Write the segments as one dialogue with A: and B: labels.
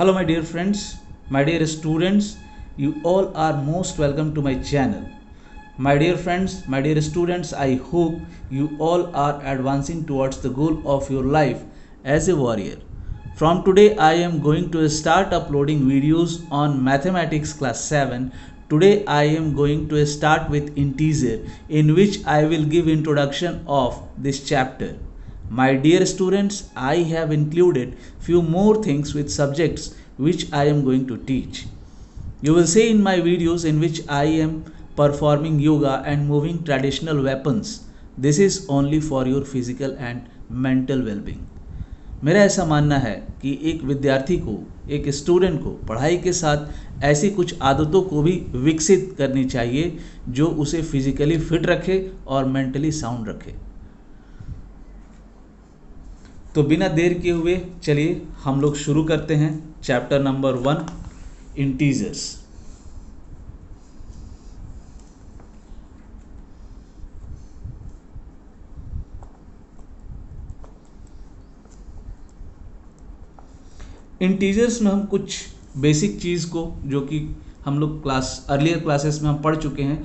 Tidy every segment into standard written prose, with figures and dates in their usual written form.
A: Hello my dear friends, my dear students, you all are most welcome to my channel. My dear friends, my dear students, I hope you all are advancing towards the goal of your life as a warrior. From today I am going to start uploading videos on mathematics class 7. Today I am going to start with integer, in which I will give introduction of this chapter. My dear students, I have included few more things with subjects which I am going to teach. You will see in my videos in which I am performing yoga and moving traditional weapons. This is only for your physical and mental well-being. मेरा ऐसा मानना है कि एक विद्यार्थी को, एक student को पढ़ाई के साथ ऐसी कुछ आदतों को भी विकसित करनी चाहिए जो उसे फिजिकली फिट रखे और मेंटली साउंड रखे। तो बिना देर किए हुए चलिए हम लोग शुरू करते हैं चैप्टर नंबर 1 इंटीजर्स। इंटीजर्स में हम कुछ बेसिक चीज़ को, जो कि हम लोग अर्लियर क्लासेस में हम पढ़ चुके हैं,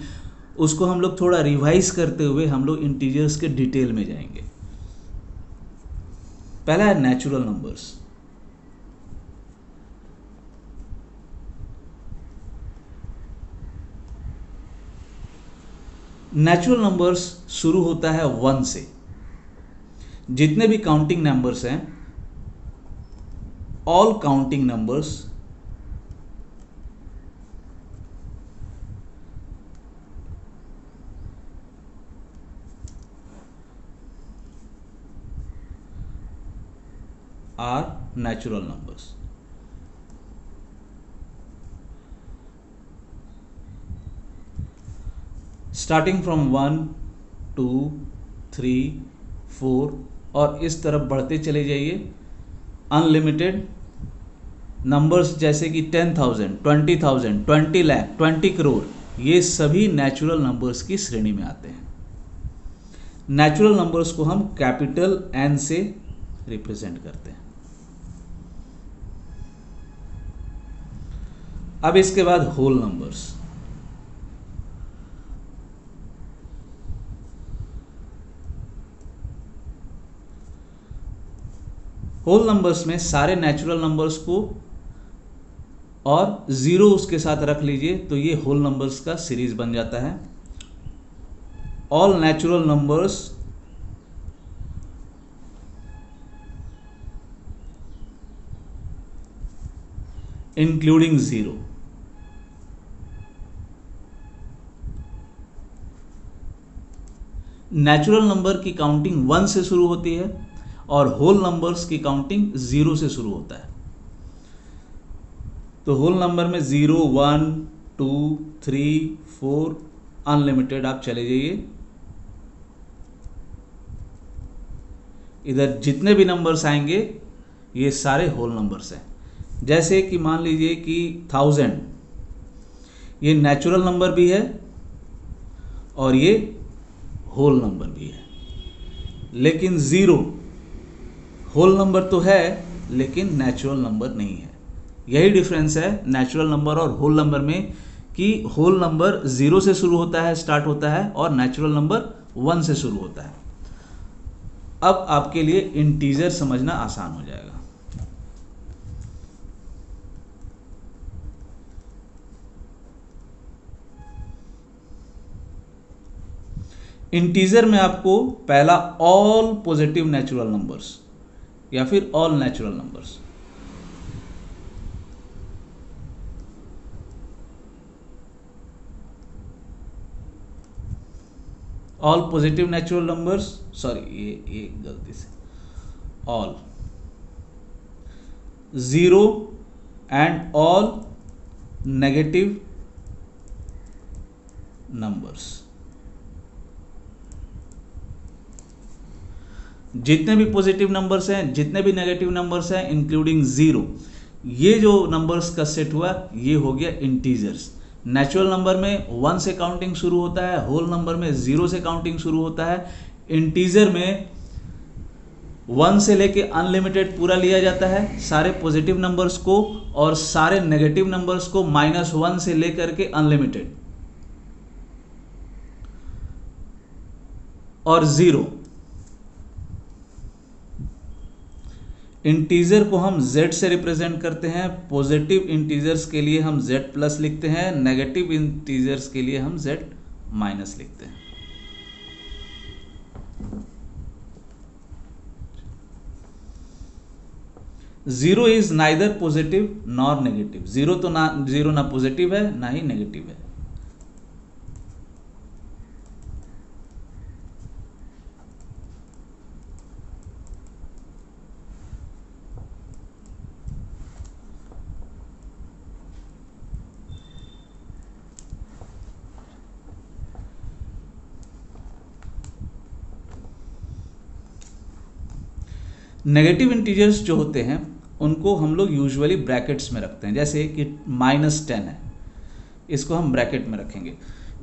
A: उसको हम लोग थोड़ा रिवाइज करते हुए हम लोग इंटीजर्स के डिटेल में जाएंगे। पहला है नेचुरल नंबर्स। नेचुरल नंबर्स शुरू होता है 1 से। जितने भी काउंटिंग नंबर्स हैं, all counting numbers are natural numbers. Starting from 1, 2, 3, 4 और इस तरफ बढ़ते चले जाइए। अनलिमिटेड नंबर्स जैसे कि 10,000, 20,000, 20 लाख, 20 करोड़, ये सभी नेचुरल नंबर्स की श्रेणी में आते हैं। नेचुरल नंबर्स को हम कैपिटल N से रिप्रेजेंट करते हैं। अब इसके बाद होल नंबर्स। होल नंबर्स में सारे नेचुरल नंबर्स को और जीरो उसके साथ रख लीजिए तो ये होल नंबर्स का सीरीज बन जाता है। All natural numbers including zero. Natural number की काउंटिंग 1 से शुरू होती है और होल नंबर्स की काउंटिंग 0 से शुरू होता है। तो होल नंबर में 0, 1, 2, 3, 4 अनलिमिटेड आप चले जाइए। इधर जितने भी नंबर्स आएंगे ये सारे होल नंबर्स हैं। जैसे कि मान लीजिए कि 1000, ये नेचुरल नंबर भी है और ये होल नंबर भी है। लेकिन 0 होल नंबर तो है लेकिन नेचुरल नंबर नहीं है। यही डिफरेंस है नेचुरल नंबर और होल नंबर में, कि होल नंबर 0 से शुरू होता है, स्टार्ट होता है, और नेचुरल नंबर 1 से शुरू होता है। अब आपके लिए इंटीजर समझना आसान हो जाएगा। इंटीजर में आपको पहला ऑल पॉजिटिव नेचुरल नंबर्स या फिर all natural numbers, all positive natural numbers, sorry ये गलती से, all 0 and all negative numbers. जितने भी पॉजिटिव नंबर्स हैं, जितने भी नेगेटिव नंबर्स हैं इंक्लूडिंग 0, ये जो नंबर्स का सेट हुआ ये हो गया इंटीजर्स। नेचुरल नंबर में 1 से काउंटिंग शुरू होता है, होल नंबर में 0 से काउंटिंग शुरू होता है, इंटीजर में 1 से लेके अनलिमिटेड पूरा लिया जाता है सारे पॉजिटिव नंबर्स को, और सारे नेगेटिव नंबर्स को -1 से लेकर के अनलिमिटेड, और 0। इंटीजर को हम z से रिप्रेजेंट करते हैं। पॉजिटिव इंटीजर्स के लिए हम z प्लस लिखते हैं, नेगेटिव इंटीजर्स के लिए हम z माइनस लिखते हैं। Zero is neither positive nor negative. Zero तो ना पॉजिटिव है ना ही नेगेटिव है। नेगेटिव इंटीजर्स जो होते हैं उनको हम लोग यूजुअली ब्रैकेट्स में रखते हैं, जैसे कि -10 है, इसको हम ब्रैकेट में रखेंगे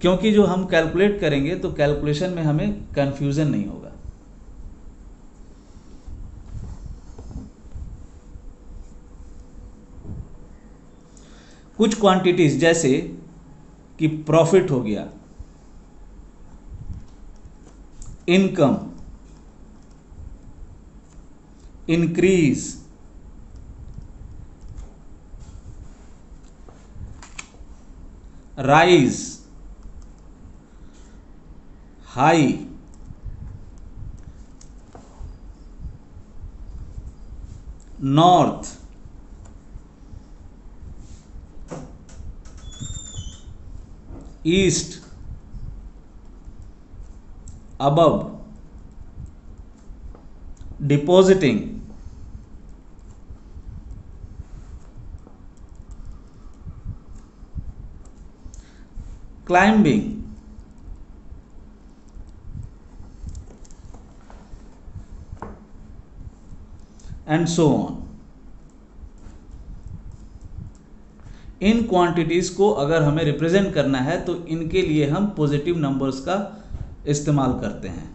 A: क्योंकि जो हम कैलकुलेट करेंगे तो कैलकुलेशन में हमें कंफ्यूजन नहीं होगा। कुछ क्वांटिटीज जैसे कि प्रॉफिट हो गया, income, increase, rise, high, north, east, above, depositing, climbing, and so on। इन क्वांटिटीज को अगर हमें रिप्रेजेंट करना है तो इनके लिए हम पॉजिटिव नंबर्स का इस्तेमाल करते हैं।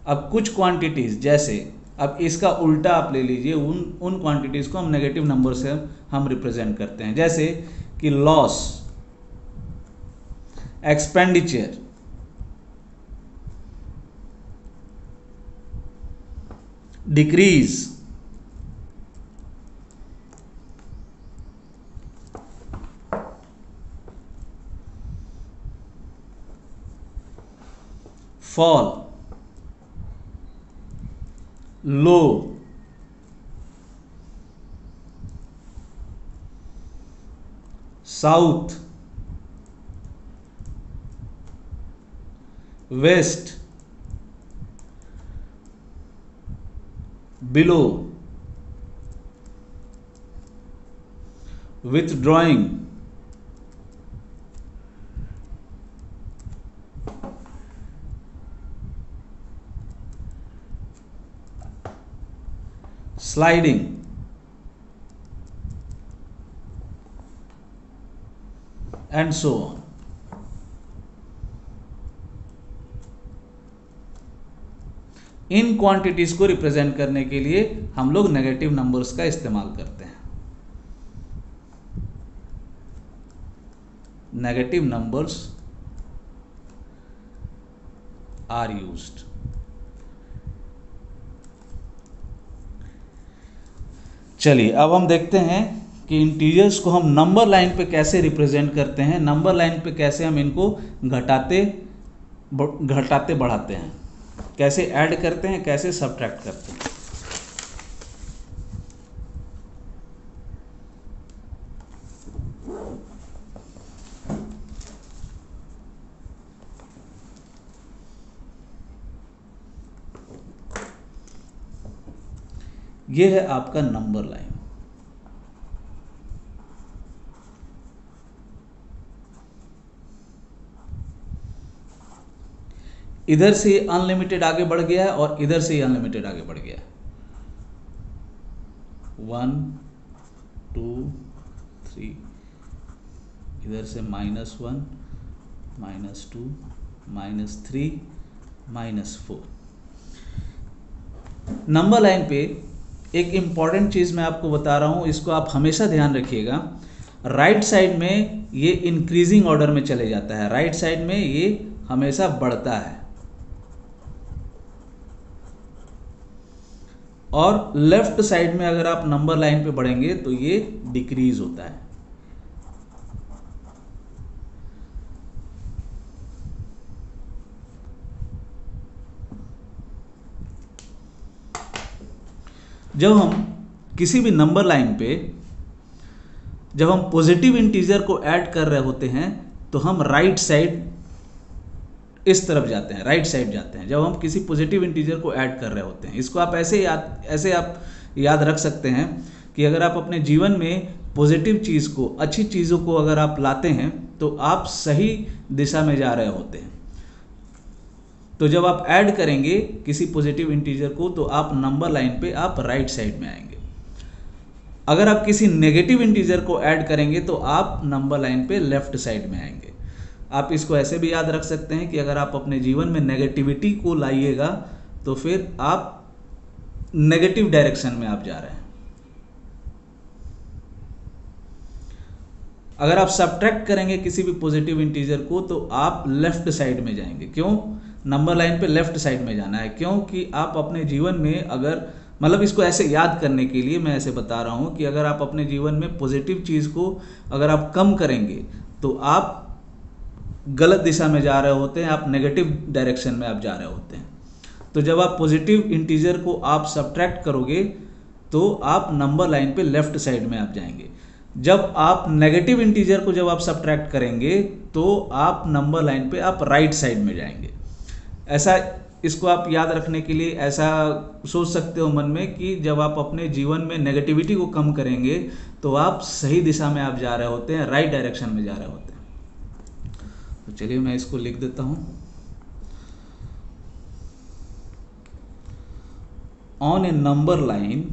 A: अब कुछ क्वांटिटीज जैसे, अब इसका उल्टा आप ले लीजिए, उन क्वांटिटीज को हम नेगेटिव नंबर से हम रिप्रेजेंट करते हैं, जैसे कि loss, expenditure, decrease, fall, low, south, west, below, withdrawing, sliding, and so on। इन क्वांटिटीज को रिप्रेजेंट करने के लिए हम लोग नेगेटिव नंबर्स का इस्तेमाल करते हैं। Negative numbers are used. चलिए अब हम देखते हैं कि इंटीजर्स को हम नंबर लाइन पे कैसे रिप्रेजेंट करते हैं, नंबर लाइन पे कैसे हम इनको घटाते बढ़ाते हैं, कैसे ऐड करते हैं, कैसे सब्ट्रैक्ट करते हैं। ये है आपका नंबर लाइन। इधर से अनलिमिटेड आगे बढ़ गया है और इधर से अनलिमिटेड आगे बढ़ गया है। 1 2 3, इधर से -1 -2 -3 -4। नंबर लाइन पे एक इम्पॉर्टेंट चीज़ मैं आपको बता रहा हूँ, इसको आप हमेशा ध्यान रखिएगा। राइट साइड में ये इंक्रीजिंग ऑर्डर में चले जाता है, राइट साइड में ये हमेशा बढ़ता है, और लेफ्ट साइड में अगर आप नंबर लाइन पे बढ़ेंगे तो ये डिक्रीज होता है। जब हम किसी भी नंबर लाइन पे जब हम पॉजिटिव इंटीजर को ऐड कर रहे होते हैं तो हम राइट साइड इस तरफ जाते हैं, राइट साइड जाते हैं जब हम किसी पॉजिटिव इंटीजर को ऐड कर रहे होते हैं। इसको आप ऐसे आप याद रख सकते हैं कि अगर आप अपने जीवन में पॉजिटिव चीज़ को, अच्छी चीज़ों को अगर आप लाते हैं तो आप सही दिशा में जा रहे होते हैं। तो जब आप ऐड करेंगे किसी पॉजिटिव इंटीजर को तो आप नंबर लाइन पे आप राइट साइड में आएंगे। अगर आप किसी नेगेटिव इंटीजर को ऐड करेंगे तो आप नंबर लाइन पे लेफ्ट साइड में आएंगे। आप इसको ऐसे भी याद रख सकते हैं कि अगर आप अपने जीवन में नेगेटिविटी को लाइएगा तो फिर आप नेगेटिव डायरेक्शन में आप जा रहे हैं। अगर आप सब्ट्रैक्ट करेंगे किसी भी पॉजिटिव इंटीजर को तो आप लेफ्ट साइड में जाएंगे। क्यों? नंबर लाइन पे लेफ्ट साइड में जाना है, क्योंकि आप अपने जीवन में अगर, मतलब इसको ऐसे याद करने के लिए मैं ऐसे बता रहा हूं कि अगर आप अपने जीवन में पॉजिटिव चीज़ को अगर आप कम करेंगे तो आप गलत दिशा में जा रहे होते हैं, आप नेगेटिव डायरेक्शन में आप जा रहे होते हैं। तो जब आप पॉजिटिव इंटीजर को आप सब्ट्रैक्ट करोगे तो आप नंबर लाइन पे लेफ्ट साइड में आप जाएंगे। जब आप नेगेटिव इंटीजर को जब आप सब्ट्रैक्ट करेंगे तो आप नंबर लाइन पे आप राइट साइड में जाएंगे। ऐसा, इसको आप याद रखने के लिए ऐसा सोच सकते हो मन में कि जब आप अपने जीवन में नेगेटिविटी को कम करेंगे तो आप सही दिशा में आप जा रहे होते हैं, राइट डायरेक्शन में जा रहे होते हैं। तो चलिए मैं इसको लिख देता हूं। On A number line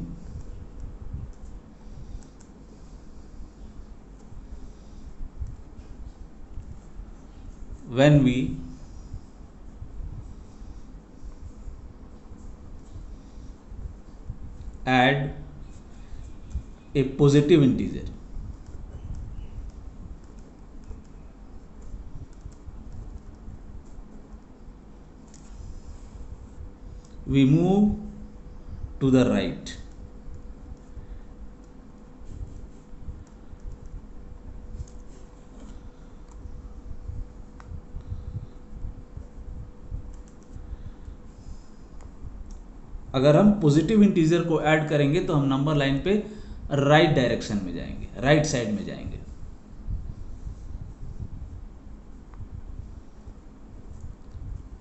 A: when we add a positive integer, we move to the right. अगर हम पॉजिटिव इंटीजर को ऐड करेंगे तो हम नंबर लाइन पे राइट डायरेक्शन में जाएंगे, राइट साइड में जाएंगे।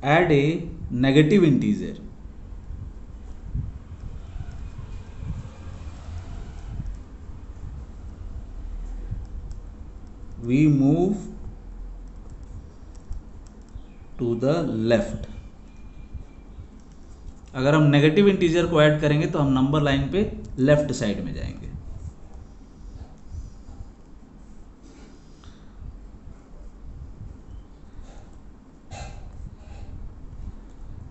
A: Add a negative integer, we move to the left. अगर हम नेगेटिव इंटीजर को ऐड करेंगे तो हम नंबर लाइन पे लेफ्ट साइड में जाएंगे।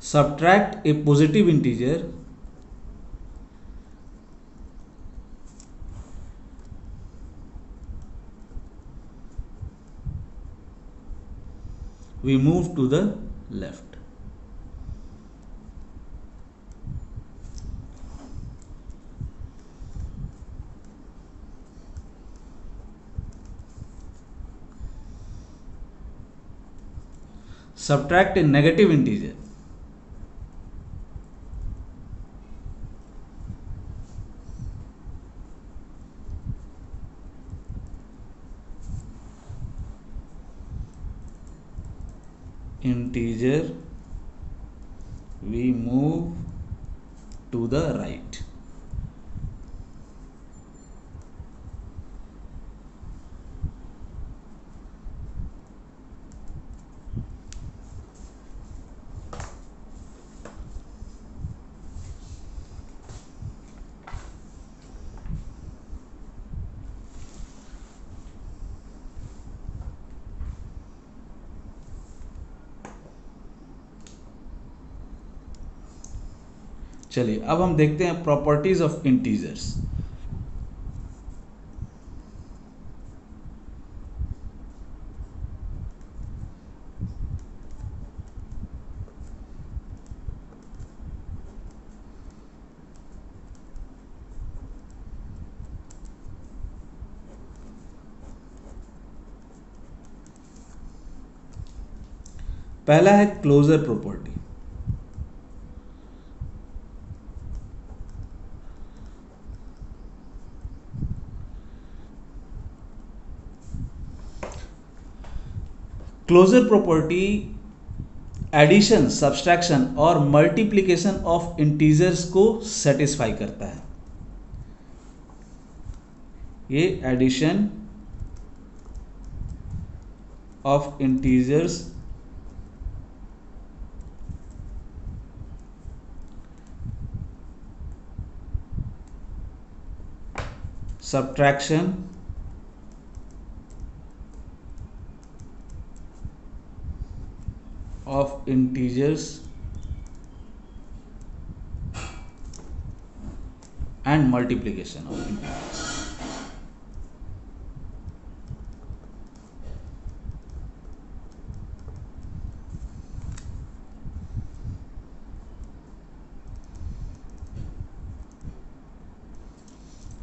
A: Subtract A positive integer, we move to the left. Subtract a negative integer, we move to the right. चलिए अब हम देखते हैं प्रॉपर्टीज ऑफ इंटीजर्स। पहला है closure property. Closure property addition, subtraction और मल्टीप्लिकेशन ऑफ इंटीजर्स को सेटिस्फाई करता है। ये addition of integers subtraction of integers and multiplication of integers।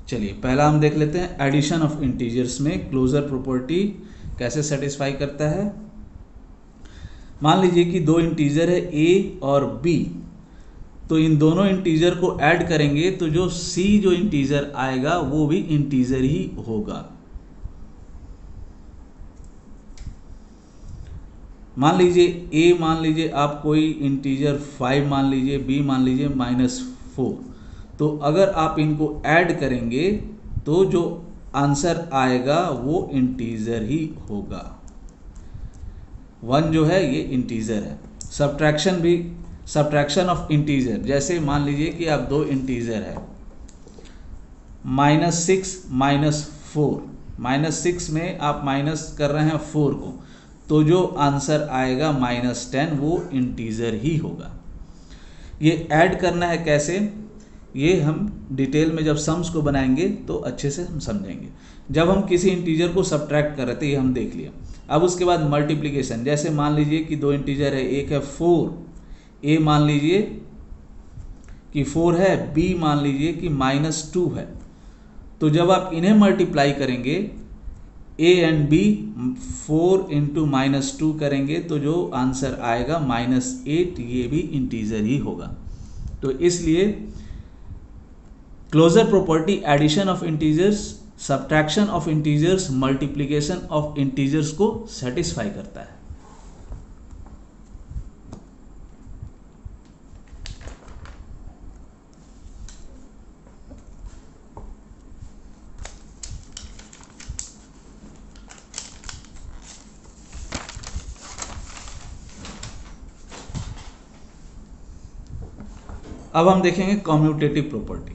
A: चलिए पहला हम देख लेते हैं एडिशन ऑफ इंटीजर्स में क्लोजर प्रॉपर्टी कैसे सेटिस्फाई करता है। मान लीजिए कि दो इंटीजर है a और b, तो इन दोनों इंटीजर को ऐड करेंगे तो जो c जो इंटीजर आएगा वो भी इंटीजर ही होगा। मान लीजिए a मान लीजिए आप कोई इंटीजर 5 मान लीजिए, b मान लीजिए -4, तो अगर आप इनको ऐड करेंगे तो जो आंसर आएगा वो इंटीजर ही होगा। 1 जो है ये इंटीजर है। सब्ट्रैक्शन भी, सब्ट्रैक्शन ऑफ इंटीजर, जैसे मान लीजिए कि आप दो इंटीजर है -6 -4, -6 में आप माइनस कर रहे हैं 4 को, तो जो आंसर आएगा -10 वो इंटीजर ही होगा। ये ऐड करना है कैसे, ये हम डिटेल में जब सम्स को बनाएंगे तो अच्छे से हम समझेंगे। जब हम किसी इंटीजर को सब्ट्रैक्ट कर रहे थे ये हम देख लिया। अब उसके बाद मल्टीप्लिकेशन, जैसे मान लीजिए कि दो इंटीजर है, एक है 4, a मान लीजिए कि 4 है, b मान लीजिए कि -2 है, तो जब आप इन्हें मल्टीप्लाई करेंगे a एंड b 4 इंटू -2 करेंगे तो जो आंसर आएगा -8, ये भी इंटीजर ही होगा। तो इसलिए closure property addition of integers, subtraction of integers, multiplication of integers को सेटिस्फाई करता है। अब हम देखेंगे commutative property.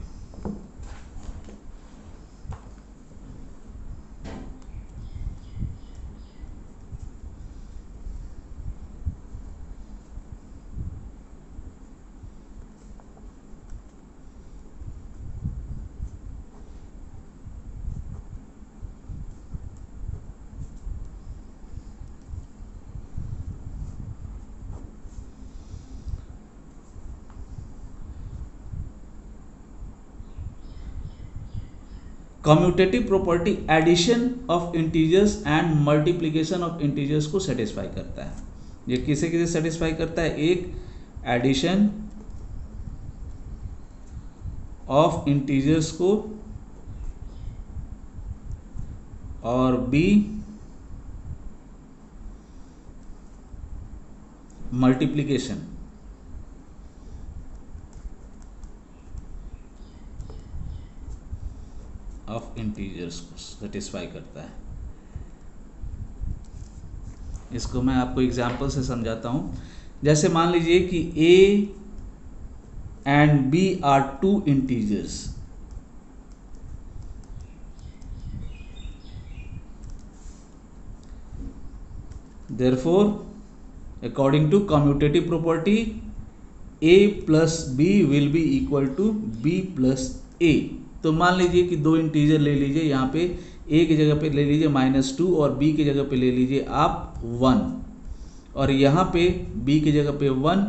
A: Commutative property addition of integers and multiplication of integers को सेटिस्फाई करता है। ये किसे किसे सेटिस्फाई करता है, एक एडिशन ऑफ इंटीजर्स को और बी मल्टीप्लिकेशन ऑफ इंटीजर्स को सेटिस्फाई करता है। इसको मैं आपको एग्जांपल से समझाता हूं। जैसे मान लीजिए कि a and b are two integers, therefore according to commutative property a plus b will be equal to b plus a. तो मान लीजिए कि दो इंटीजर ले लीजिए, यहाँ पे a की जगह पे ले लीजिए -2 और b की जगह पे ले लीजिए आप 1, और यहाँ पे b की जगह पे 1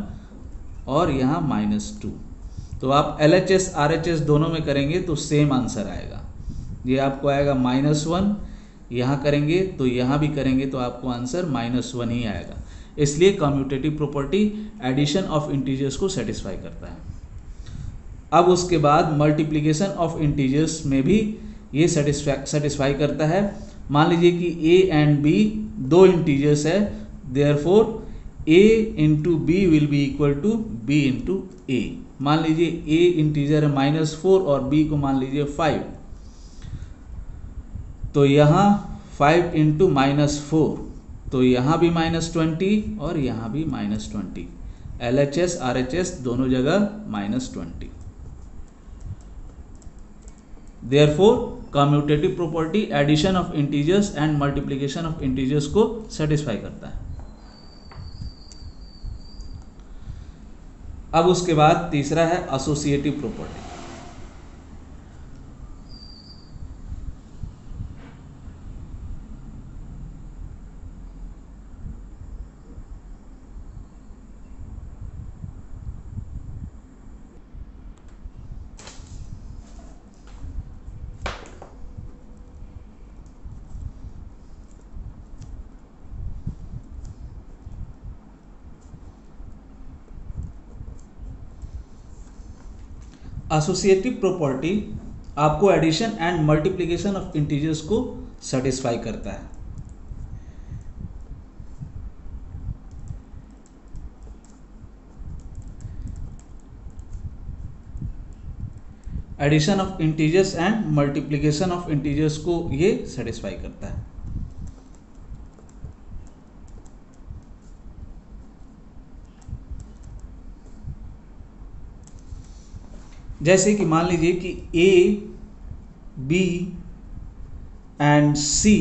A: और यहाँ -2। तो आप LHS RHS दोनों में करेंगे तो सेम आंसर आएगा। ये आपको आएगा -1, यहाँ करेंगे तो यहाँ भी करेंगे तो आपको आंसर -1 ही आएगा। इसलिए commutative property addition of integers को सेटिस्फाई करता है। अब उसके बाद मल्टीप्लिकेशन ऑफ इंटीजर्स में भी ये सेटिस्फाई करता है। मान लीजिए कि a एंड b दो इंटीजर्स है, therefore a into b will be equal to b into a. मान लीजिए a इंटीजर है -4 और b को मान लीजिए 5, तो यहाँ 5 इंटू -4, तो यहाँ भी -20 और यहाँ भी -20। LHS RHS दोनों जगह -20। Therefore, commutative property addition of integers and multiplication of integers को सेटिस्फाई करता है। अब उसके बाद तीसरा है एसोसिएटिव प्रॉपर्टी। एसोसिएटिव प्रॉपर्टी आपको addition and multiplication of integers को सेटिस्फाई करता है। Addition of integers and multiplication of integers को ये सेटिस्फाई करता है। जैसे कि मान लीजिए कि a, b and c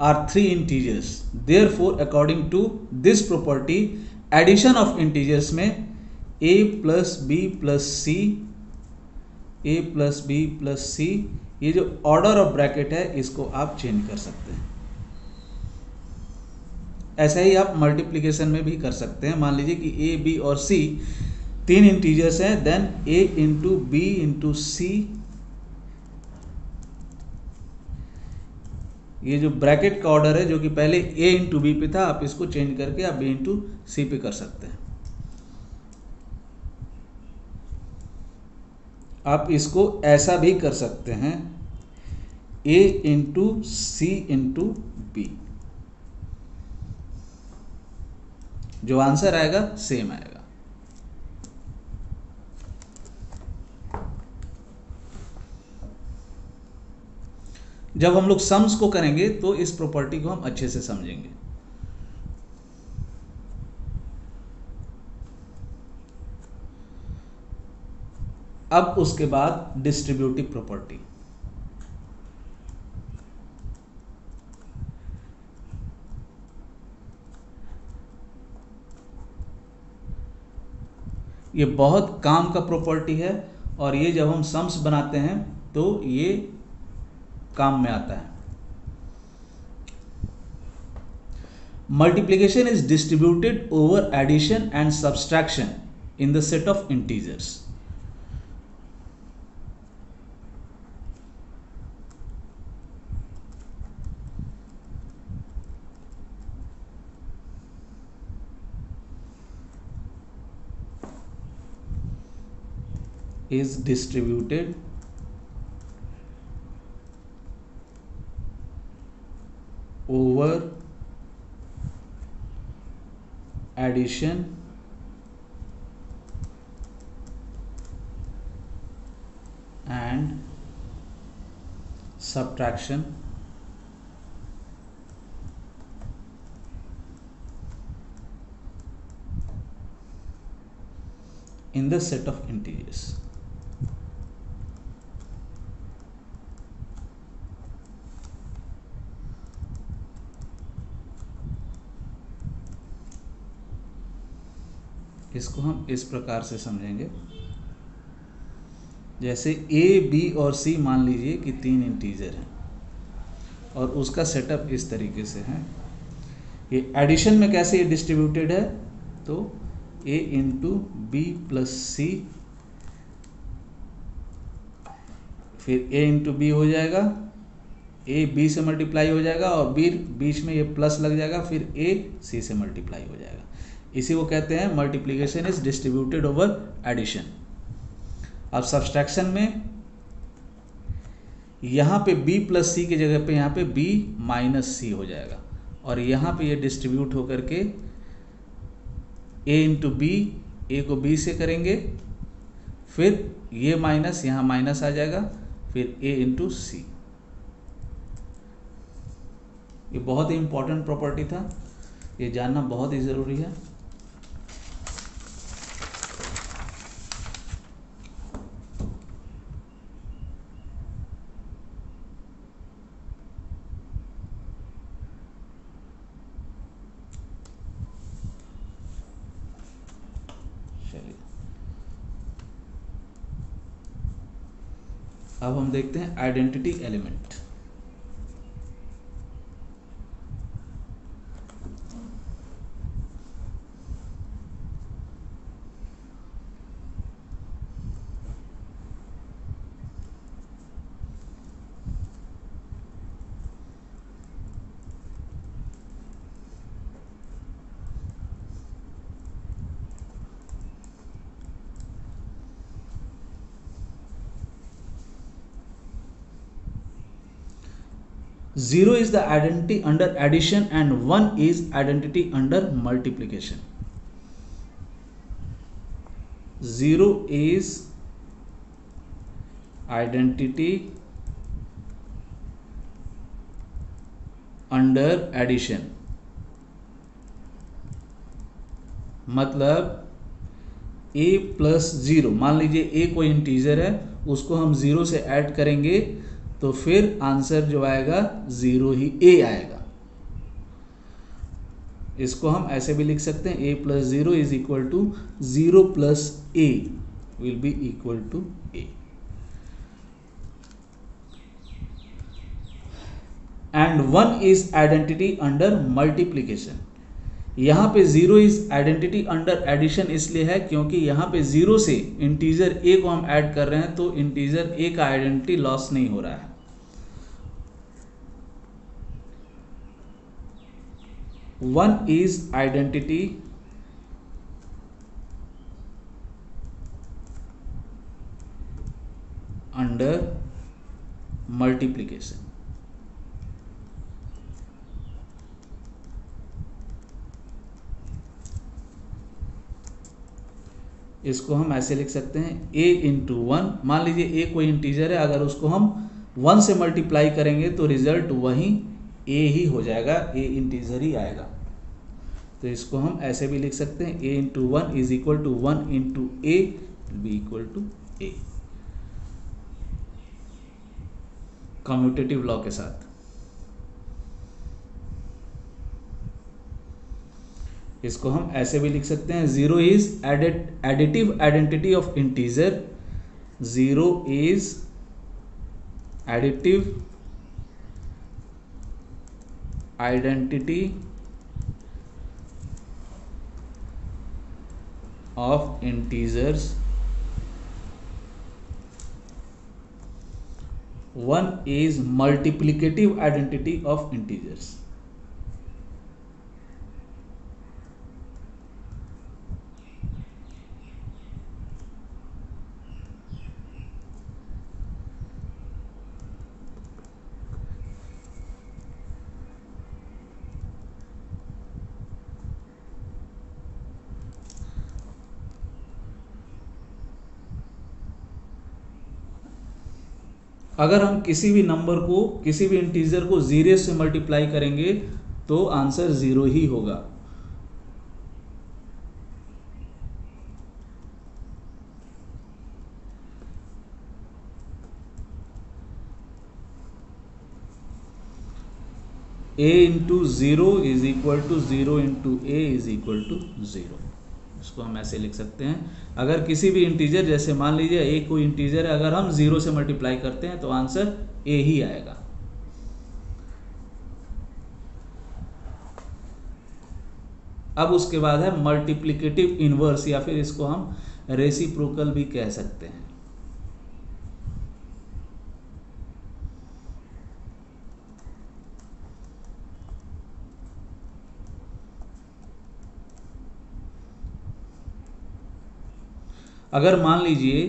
A: are three integers, therefore according to this property addition of integers में a plus b plus c, a plus b plus c, ये जो ऑर्डर ऑफ ब्रैकेट है इसको आप चेंज कर सकते हैं। ऐसा ही आप मल्टीप्लिकेशन में भी कर सकते हैं। मान लीजिए कि a, b और c तीन इंटीजर्स हैं, then a into b into c, ये जो ब्रैकेट का ऑर्डर है जो कि पहले a इंटू बी पे था, आप इसको चेंज करके आप b इंटू सी पे कर सकते हैं। आप इसको ऐसा भी कर सकते हैं a into c into b, जो आंसर आएगा सेम आएगा। जब हम लोग सम्स को करेंगे तो इस प्रॉपर्टी को हम अच्छे से समझेंगे। अब उसके बाद डिस्ट्रीब्यूटिव प्रॉपर्टी। ये बहुत काम का प्रॉपर्टी है और ये जब हम सम्स बनाते हैं तो ये काम में आता है। Multiplication is distributed over addition and subtraction in the set of integers. is distributed over addition and subtraction in the set of integers। इसको हम इस प्रकार से समझेंगे, जैसे ए, बी और सी मान लीजिए कि 3 इंटीजर हैं और उसका सेटअप इस तरीके से है। ये एडिशन में कैसे ये डिस्ट्रीब्यूटेड है, तो a इंटू बी प्लस सी, फिर a इंटू बी हो जाएगा, a b से मल्टीप्लाई हो जाएगा और b बीच में ये प्लस लग जाएगा, फिर a c से मल्टीप्लाई हो जाएगा। इसी को कहते हैं multiplication is distributed over addition. अब सब्सट्रैक्शन में यहाँ पे b प्लस सी की जगह पे यहाँ पे b माइनस सी हो जाएगा और यहाँ पे ये डिस्ट्रीब्यूट होकर के a इंटू बी, ए को b से करेंगे, फिर ये माइनस यहाँ माइनस आ जाएगा, फिर a इंटू सी। ये बहुत ही इंपॉर्टेंट प्रॉपर्टी था, ये जानना बहुत ही ज़रूरी है। चलिए अब हम देखते हैं identity element. Zero is the identity under addition and 1 is identity under multiplication. 0 is identity under addition, मतलब a प्लस ज़ीरो, मान लीजिए a कोई इंटीजर है, उसको हम ज़ीरो से ऐड करेंगे तो फिर आंसर जो आएगा ज़ीरो ही a आएगा। इसको हम ऐसे भी लिख सकते हैं, a plus zero is equal to zero plus a will be equal to a। And 1 is identity under multiplication. यहाँ पे 0 इज आइडेंटिटी अंडर एडिशन इसलिए है क्योंकि यहाँ पे 0 से इंटीजर a को हम ऐड कर रहे हैं तो इंटीजर a का आइडेंटिटी लॉस नहीं हो रहा है। One is identity under multiplication. इसको हम ऐसे लिख सकते हैं, a इंटू वन, मान लीजिए a कोई इंटीजर है, अगर उसको हम 1 से मल्टीप्लाई करेंगे तो रिजल्ट वही a ही हो जाएगा, a इंटीजर ही आएगा। तो इसको हम ऐसे भी लिख सकते हैं, a into one is equal to 1 into a will be equal to a, commutative law के साथ। इसको हम ऐसे भी लिख सकते हैं, 0 is additive identity of integer, 0 is additive identity of integers, 1 is multiplicative identity of integers। अगर हम किसी भी नंबर को, किसी भी इंटीजर को 0 से मल्टीप्लाई करेंगे तो आंसर 0 ही होगा। a into 0 is equal to 0 into a is equal to 0। इसको हम ऐसे लिख सकते हैं, अगर किसी भी इंटीजर, जैसे मान लीजिए a कोई इंटीजर है, अगर हम 0 से मल्टीप्लाई करते हैं तो आंसर a ही आएगा। अब उसके बाद है मल्टीप्लिकेटिव इनवर्स, या फिर इसको हम रेसिप्रोकल भी कह सकते हैं। अगर मान लीजिए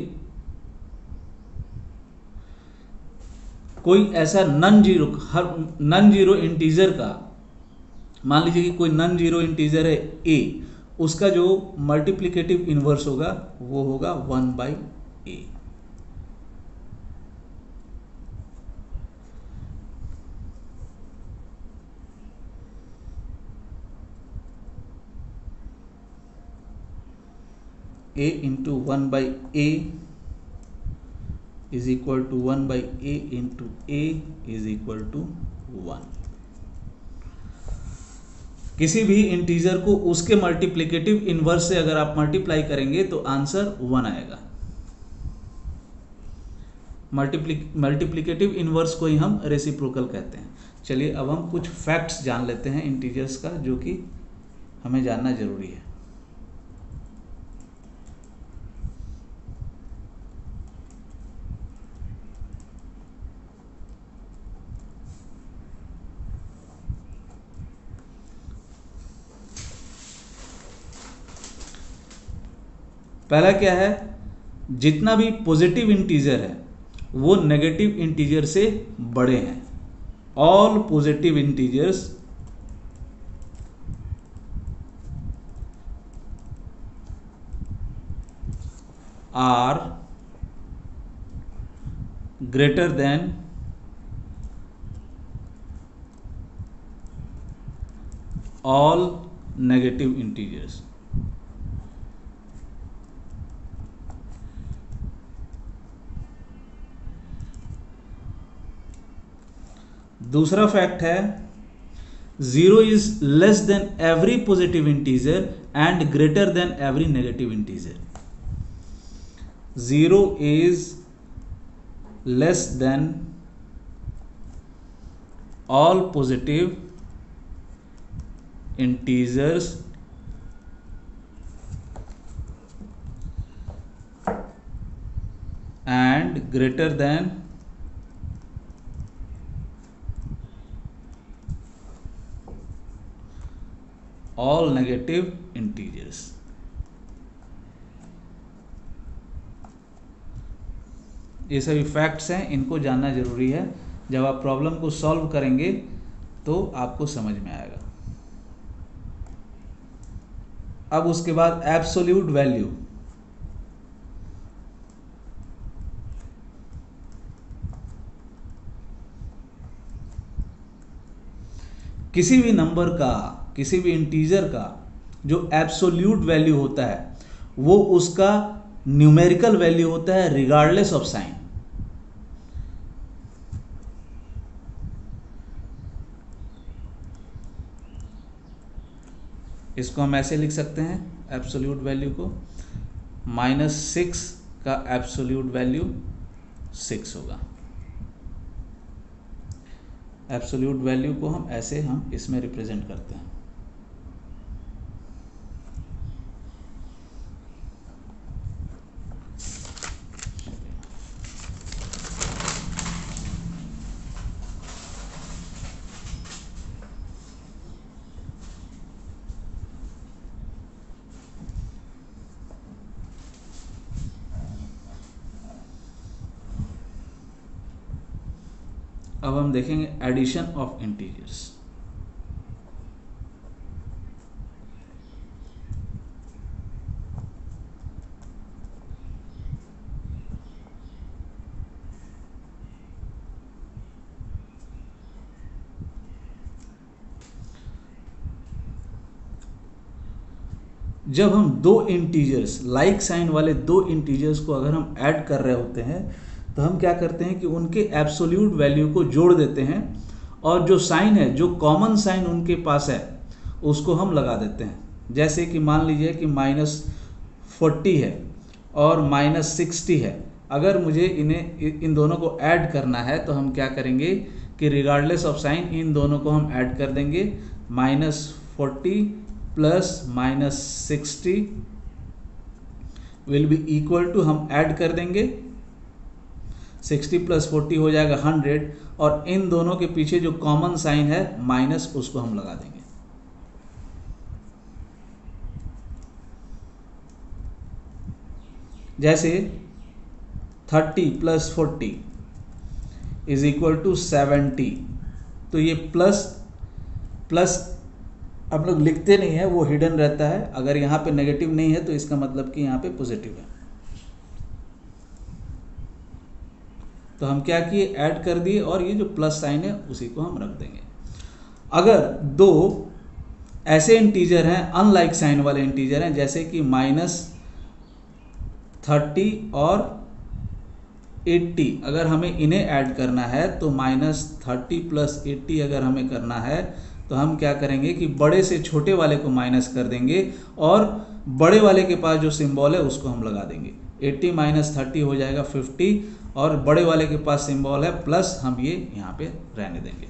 A: कोई ऐसा नन जीरो इंटीजर का, मान लीजिए कि कोई नन जीरो इंटीजर है a, उसका जो मल्टीप्लिकेटिव इनवर्स होगा वो होगा 1/a। a into 1/a is equal to 1/a into a is equal to 1। किसी भी इंटीजर को उसके मल्टीप्लिकेटिव इनवर्स से अगर आप मल्टीप्लाई करेंगे तो आंसर 1 आएगा। मल्टीप्लिकेटिव इनवर्स को ही हम रेसिप्रोकल कहते हैं। चलिए अब हम कुछ फैक्ट्स जान लेते हैं इंटीजर्स का, जो कि हमें जानना जरूरी है। पहला क्या है, जितना भी पॉजिटिव इंटीजर है वो नेगेटिव इंटीजर से बड़े हैं। All positive integers are greater than all negative integers. दूसरा फैक्ट है, 0 is less than every positive integer and greater than every negative integer. 0 is less than all positive integers and greater than all negative integers. ये सभी facts हैं, इनको जानना जरूरी है। जब आप प्रॉब्लम को सॉल्व करेंगे तो आपको समझ में आएगा। अब उसके बाद एब्सोल्यूट वैल्यू। किसी भी नंबर का, किसी भी इंटीजर का जो एब्सोल्यूट वैल्यू होता है वो उसका न्यूमेरिकल वैल्यू होता है रिगार्डलेस ऑफ साइन। इसको हम ऐसे लिख सकते हैं, एब्सोल्यूट वैल्यू को -6 का एब्सोल्यूट वैल्यू 6 होगा। एब्सोल्यूट वैल्यू को हम ऐसे इसमें रिप्रेजेंट करते हैं। अब हम देखेंगे एडिशन ऑफ इंटीजर्स। जब हम दो इंटीजर्स, लाइक साइन वाले दो इंटीजर्स को अगर हम ऐड कर रहे होते हैं तो हम क्या करते हैं कि उनके एब्सोल्यूट वैल्यू को जोड़ देते हैं और जो साइन है, जो कॉमन साइन उनके पास है, उसको हम लगा देते हैं। जैसे कि मान लीजिए कि -40 है और -60 है। अगर मुझे इन दोनों को ऐड करना है तो हम क्या करेंगे कि रिगार्डलेस ऑफ साइन इन दोनों को हम ऐड कर देंगे। -40 plus -60 will be equal to, हम ऐड कर देंगे 60 प्लस 40 हो जाएगा 100, और इन दोनों के पीछे जो कॉमन साइन है माइनस, उसको हम लगा देंगे। जैसे 30 प्लस 40 इज इक्वल टू 70। तो ये प्लस आप लोग लिखते नहीं है, वो हिडन रहता है। अगर यहाँ पे नेगेटिव नहीं है तो इसका मतलब कि यहाँ पे पॉजिटिव है। तो हम क्या किए, ऐड कर दिए, और ये जो प्लस साइन है उसी को हम रख देंगे। अगर दो ऐसे इंटीजर हैं, अनलाइक साइन वाले इंटीजर हैं, जैसे कि -30 और 80, अगर हमें इन्हें ऐड करना है तो -30 प्लस 80 अगर हमें करना है तो हम क्या करेंगे कि बड़े से छोटे वाले को माइनस कर देंगे और बड़े वाले के पास जो सिंबल है उसको हम लगा देंगे। 80 माइनस 30 हो जाएगा 50, और बड़े वाले के पास सिंबल है प्लस, हम ये यहाँ पे रहने देंगे।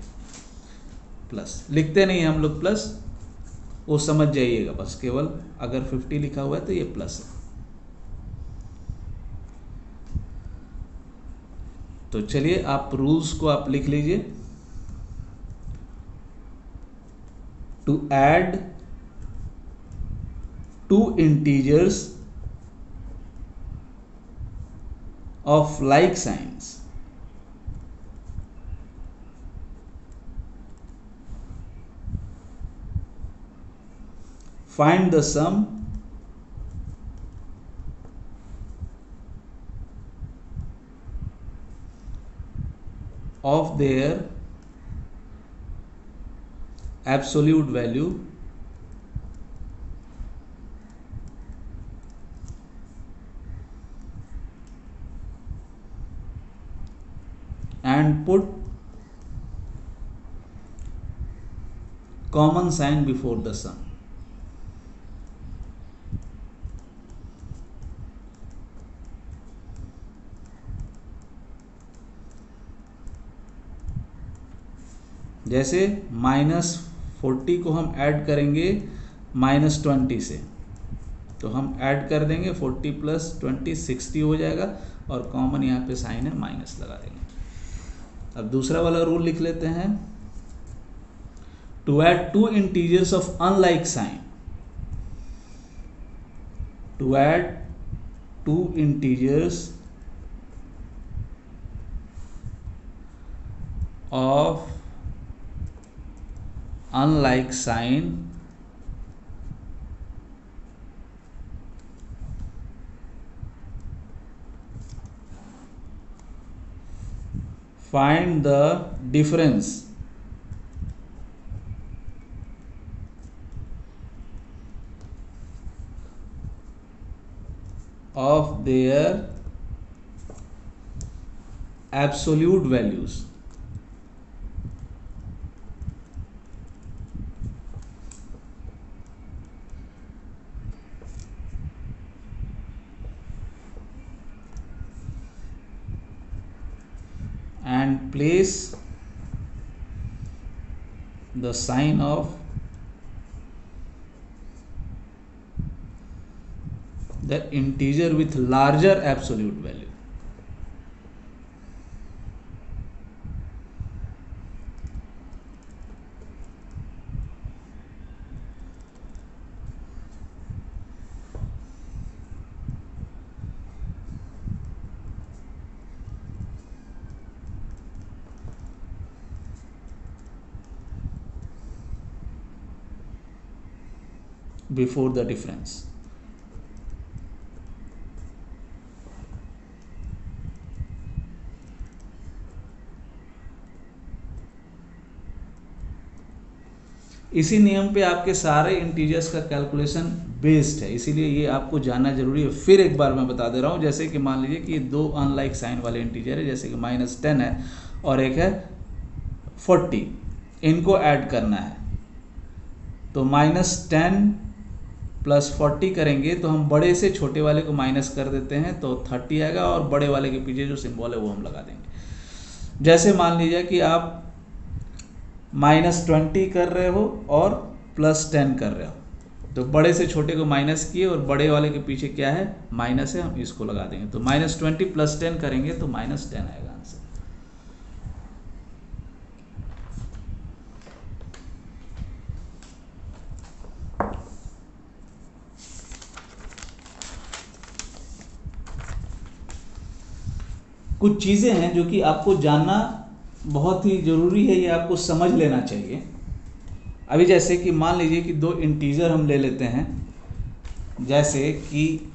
A: प्लस लिखते नहीं हम लोग प्लस, वो समझ जाइएगा बस, केवल अगर 50 लिखा हुआ है तो ये प्लस है। तो चलिए आप रूल्स को आप लिख लीजिए। To add two integers of like signs, find the sum of their absolute value and put common sign before the sum। जैसे -40 को हम ऐड करेंगे -20 से, तो हम ऐड कर देंगे 40 प्लस 20 60 हो जाएगा, और कॉमन यहाँ पे साइन है माइनस लगा देंगे। अब दूसरा वाला रूल लिख लेते हैं। To add two integers of unlike sign, to add two integers of unlike sign find the difference of their absolute values and place the sign of the integer with larger absolute value। before the difference। इसी नियम पे आपके सारे integers का calculation based है, इसीलिए ये आपको जानना जरूरी है। फिर एक बार मैं बता दे रहा हूँ, जैसे कि मान लीजिए कि दो अनलाइक साइन वाले इंटीजर है, जैसे कि -10 है और एक है 40, इनको ऐड करना है। तो -10 प्लस 40 करेंगे तो हम बड़े से छोटे वाले को माइनस कर देते हैं तो 30 आएगा, और बड़े वाले के पीछे जो सिंबल है वो हम लगा देंगे। जैसे मान लीजिए कि आप -20 कर रहे हो और +10 कर रहे हो, तो बड़े से छोटे को माइनस किए और बड़े वाले के पीछे क्या है, माइनस है, हम इसको लगा देंगे। तो -20 + 10 करेंगे तो -10 आएगा आंसर। कुछ चीज़ें हैं जो कि आपको जानना बहुत ही ज़रूरी है, ये आपको समझ लेना चाहिए। अभी जैसे कि मान लीजिए कि दो इंटीजर हम ले लेते हैं, जैसे कि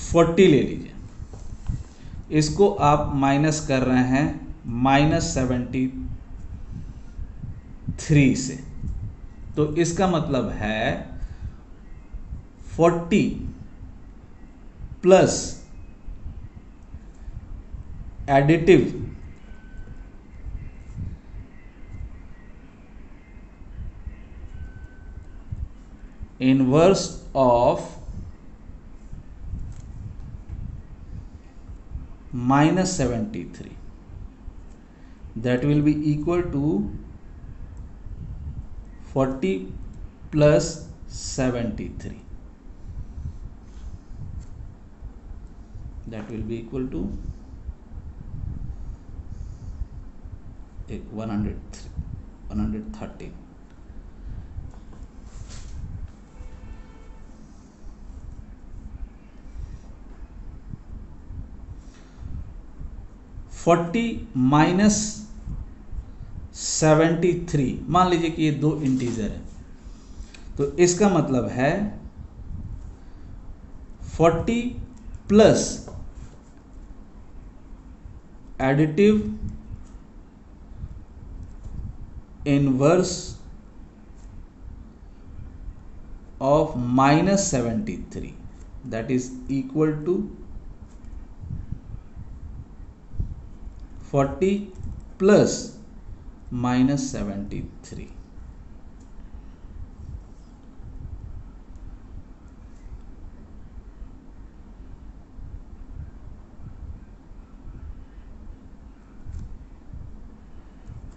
A: 40 ले लीजिए, इसको आप माइनस कर रहे हैं -73 से, तो इसका मतलब है 40 plus additive inverse of -73, that will be equal to 40 plus 73, that will be equal to 113। 40 minus 73, मान लीजिए कि ये दो इंटीजर है, तो इसका मतलब है 40 plus additive inverse of -73, that is equal to 40 plus -73।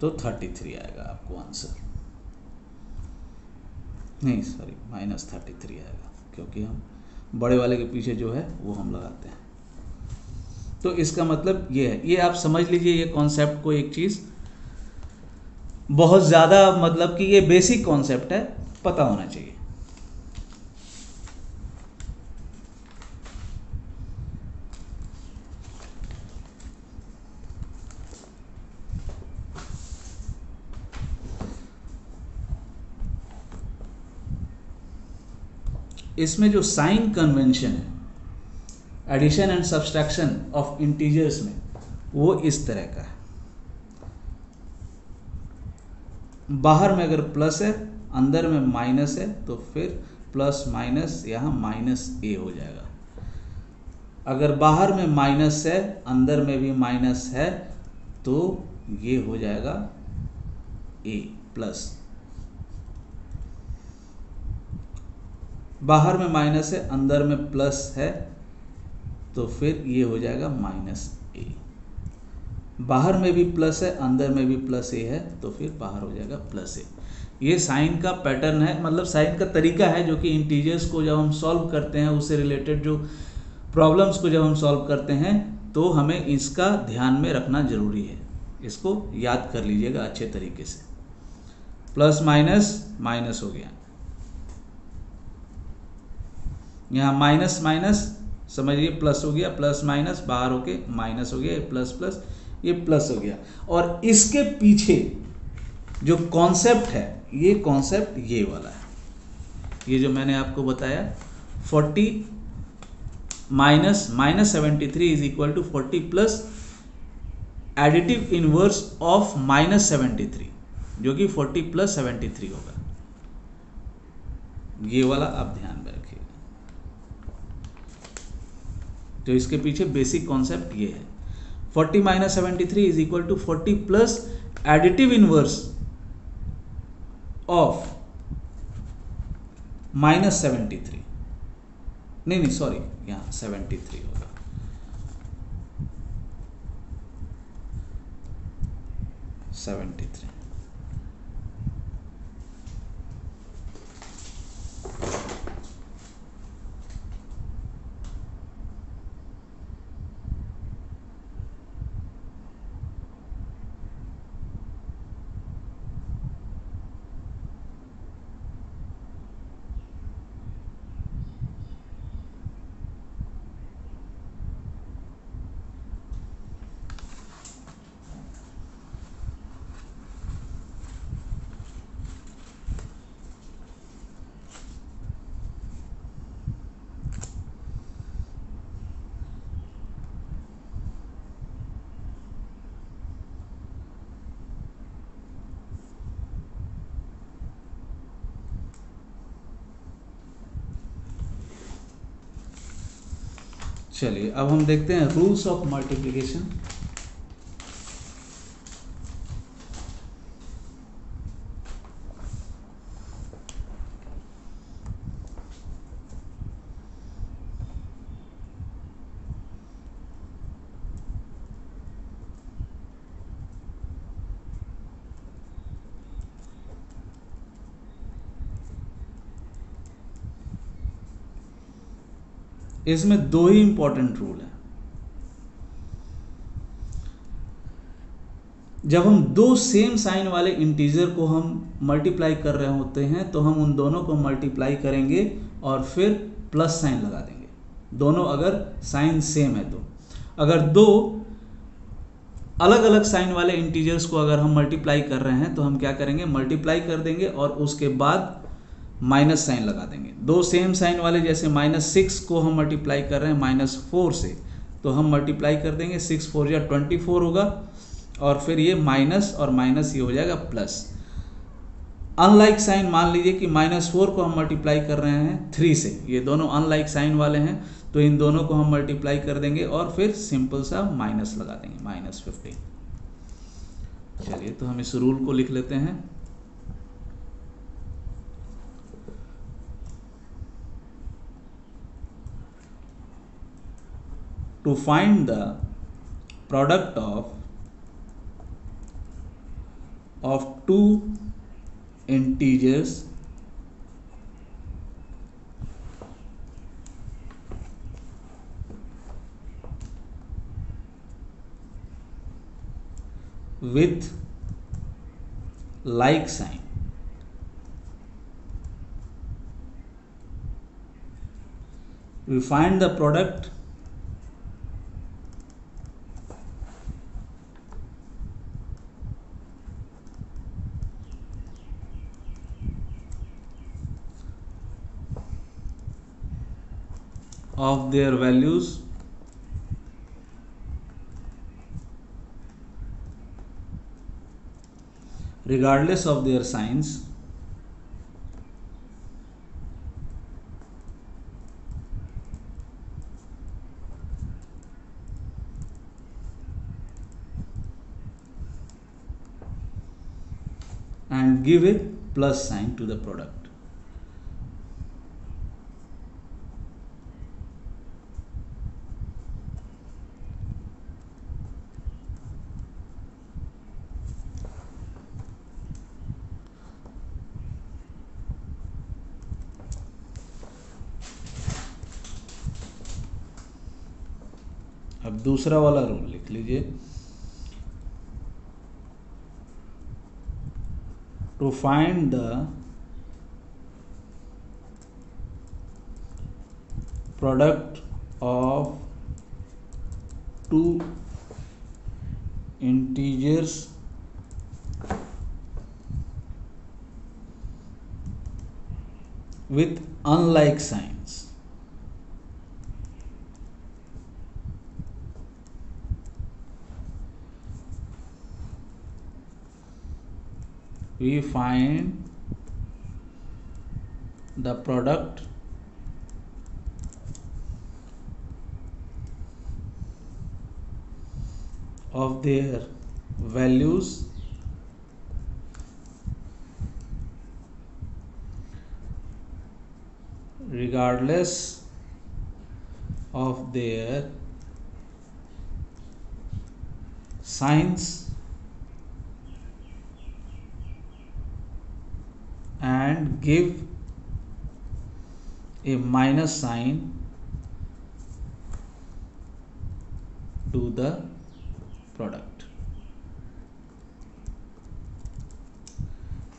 A: तो 33 आएगा आपको आंसर, नहीं सॉरी -33 आएगा, क्योंकि हम बड़े वाले के पीछे जो है वो हम लगाते हैं। तो इसका मतलब ये है, ये आप समझ लीजिए ये कॉन्सेप्ट को, एक चीज़ बहुत ज़्यादा मतलब कि ये बेसिक कॉन्सेप्ट है, पता होना चाहिए। इसमें जो साइन कन्वेंशन है addition and subtraction of integers में, वो इस तरह का है। बाहर में अगर प्लस है, अंदर में माइनस है, तो फिर प्लस माइनस यहाँ -a हो जाएगा। अगर बाहर में माइनस है, अंदर में भी माइनस है, तो ये हो जाएगा a प्लस। बाहर में माइनस है, अंदर में प्लस है, तो फिर ये हो जाएगा -a। बाहर में भी प्लस है, अंदर में भी +a है, तो फिर बाहर हो जाएगा +a। ये साइन का पैटर्न है, मतलब साइन का तरीका है, जो कि इंटीजर्स को जब हम सॉल्व करते हैं, उससे रिलेटेड जो प्रॉब्लम्स को जब हम सॉल्व करते हैं, तो हमें इसका ध्यान में रखना ज़रूरी है। इसको याद कर लीजिएगा अच्छे तरीके से। प्लस माइनस माइनस हो गया, यहाँ माइनस माइनस समझिए प्लस हो गया, प्लस माइनस बाहर होके माइनस हो गया, प्लस प्लस ये प्लस हो गया। और इसके पीछे जो कॉन्सेप्ट है, ये कॉन्सेप्ट ये वाला है, ये जो मैंने आपको बताया 40 minus -73 is equal to 40 plus additive inverse of -73, जो कि 40 प्लस 73 होगा। ये वाला आप ध्यान में रखिएगा। तो इसके पीछे बेसिक कॉन्सेप्ट ये है, 40 minus 73 is equal to 40 plus additive inverse of -73, नहीं सॉरी, यहाँ 73 होगा। -73 चलिए अब हम देखते हैं रूल्स ऑफ मल्टीप्लिकेशन। इसमें दो ही इंपॉर्टेंट रूल है। जब हम दो सेम साइन वाले इंटीजर को हम मल्टीप्लाई कर रहे होते हैं तो हम उन दोनों को मल्टीप्लाई करेंगे और फिर प्लस साइन लगा देंगे, दोनों अगर साइन सेम है तो। अगर दो अलग अलग साइन वाले इंटीजर्स को अगर हम मल्टीप्लाई कर रहे हैं तो हम क्या करेंगे, मल्टीप्लाई कर देंगे और उसके बाद माइनस साइन लगा देंगे। दो सेम साइन वाले, जैसे -6 को हम मल्टीप्लाई कर रहे हैं -4 से, तो हम मल्टीप्लाई कर देंगे, 6 4 या 24 होगा और फिर ये माइनस और माइनस ये हो जाएगा प्लस। अनलाइक साइन, मान लीजिए कि -4 को हम मल्टीप्लाई कर रहे हैं 3 से, ये दोनों अनलाइक साइन वाले हैं, तो इन दोनों को हम मल्टीप्लाई कर देंगे और फिर सिंपल सा माइनस लगा देंगे, -15। चलिए तो हम इस रूल को लिख लेते हैं। To find the product of two integers with like sign, we find the product of their values regardless of their signs and give a plus sign to the product. अब दूसरा वाला रूल लिख लीजिए। To find the product of two integers with unlike signs, we find the product of their values regardless of their signs and give a minus sign to the product।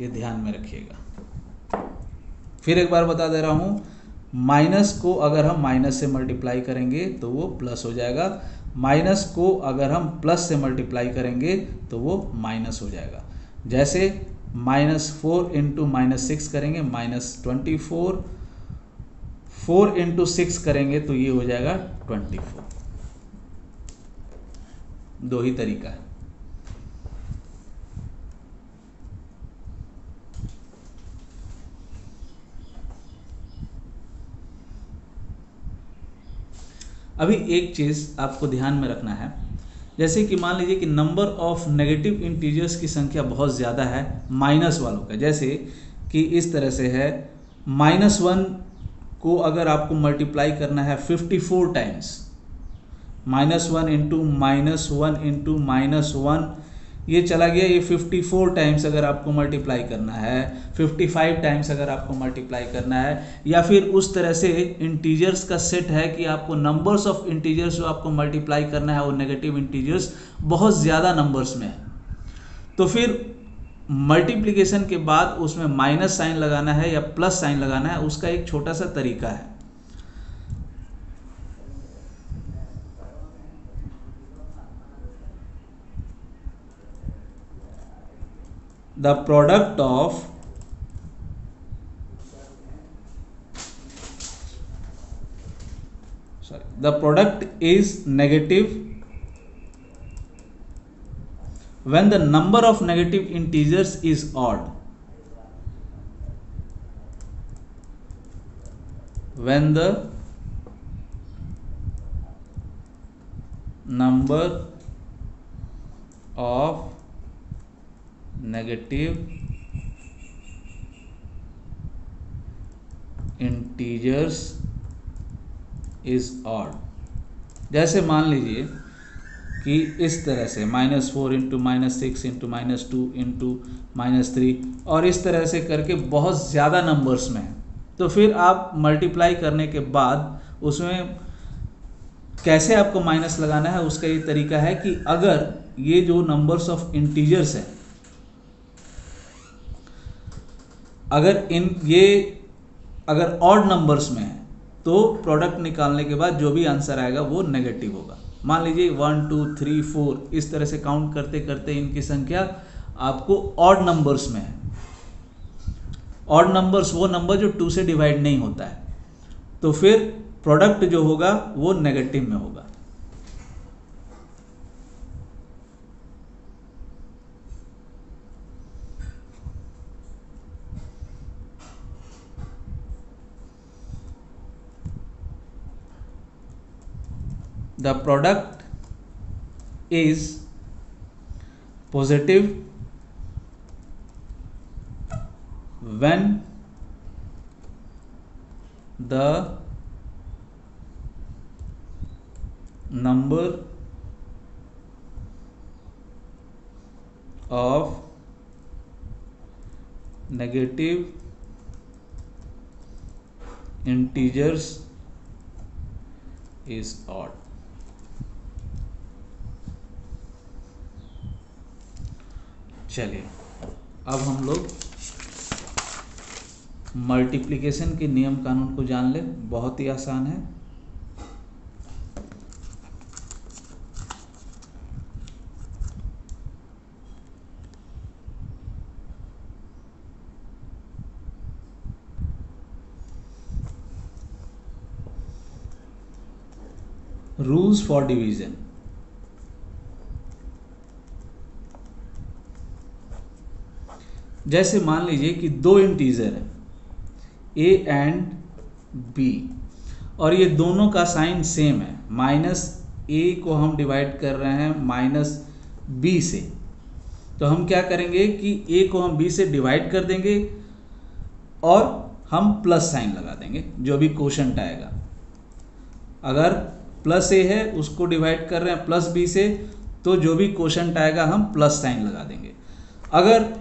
A: ये ध्यान में रखिएगा। फिर एक बार बता दे रहा हूं, माइनस को अगर हम माइनस से मल्टीप्लाई करेंगे तो वो प्लस हो जाएगा, माइनस को अगर हम प्लस से मल्टीप्लाई करेंगे तो वो माइनस हो जाएगा। जैसे -4 इंटू -6 करेंगे -24, 4 इंटू 6 करेंगे तो ये हो जाएगा 24। दो ही तरीका है। अभी एक चीज़ आपको ध्यान में रखना है, जैसे कि मान लीजिए कि नंबर ऑफ नेगेटिव इंटीजर्स की संख्या बहुत ज़्यादा है माइनस वालों का, जैसे कि इस तरह से है, -1 को अगर आपको मल्टीप्लाई करना है 54 टाइम्स, -1 इंटू -1 इंटू -1 ये चला गया, ये 54 टाइम्स अगर आपको मल्टीप्लाई करना है, 55 टाइम्स अगर आपको मल्टीप्लाई करना है, या फिर उस तरह से इंटीजर्स का सेट है कि आपको नंबर्स ऑफ इंटीजर्स जो आपको मल्टीप्लाई करना है वो नेगेटिव इंटीजर्स बहुत ज़्यादा नंबर्स में है, तो फिर मल्टीप्लिकेशन के बाद उसमें माइनस साइन लगाना है या प्लस साइन लगाना है, उसका एक छोटा सा तरीका है। The product is negative when the number of negative integers is odd. When the number of negative integers is odd। जैसे मान लीजिए कि इस तरह से -4 इंटू -6 इंटू -2 इंटू -3 और इस तरह से करके बहुत ज़्यादा नंबर्स में है, तो फिर आप मल्टीप्लाई करने के बाद उसमें कैसे आपको माइनस लगाना है, उसका ये तरीका है कि अगर ये जो नंबर्स ऑफ इंटीजर्स है, अगर ऑड नंबर्स में है तो प्रोडक्ट निकालने के बाद जो भी आंसर आएगा वो नेगेटिव होगा। मान लीजिए 1 2 3 4 इस तरह से काउंट करते करते इनकी संख्या आपको ऑड नंबर्स में है। ऑड नंबर्स वो नंबर जो 2 से डिवाइड नहीं होता है, तो फिर प्रोडक्ट जो होगा वो नेगेटिव में होगा। The product is positive when the number of negative integers is odd। चलिए अब हम लोग मल्टीप्लिकेशन के नियम कानून को जान ले, बहुत ही आसान है। Rules for division. जैसे मान लीजिए कि दो इंटीजर है a एंड b और ये दोनों का साइन सेम है, -a को हम डिवाइड कर रहे हैं -b से, तो हम क्या करेंगे कि a को हम b से डिवाइड कर देंगे और हम प्लस साइन लगा देंगे, जो भी क्वोशंट आएगा। अगर प्लस ए है उसको डिवाइड कर रहे हैं प्लस बी से, तो जो भी क्वोशंट आएगा हम प्लस साइन लगा देंगे। अगर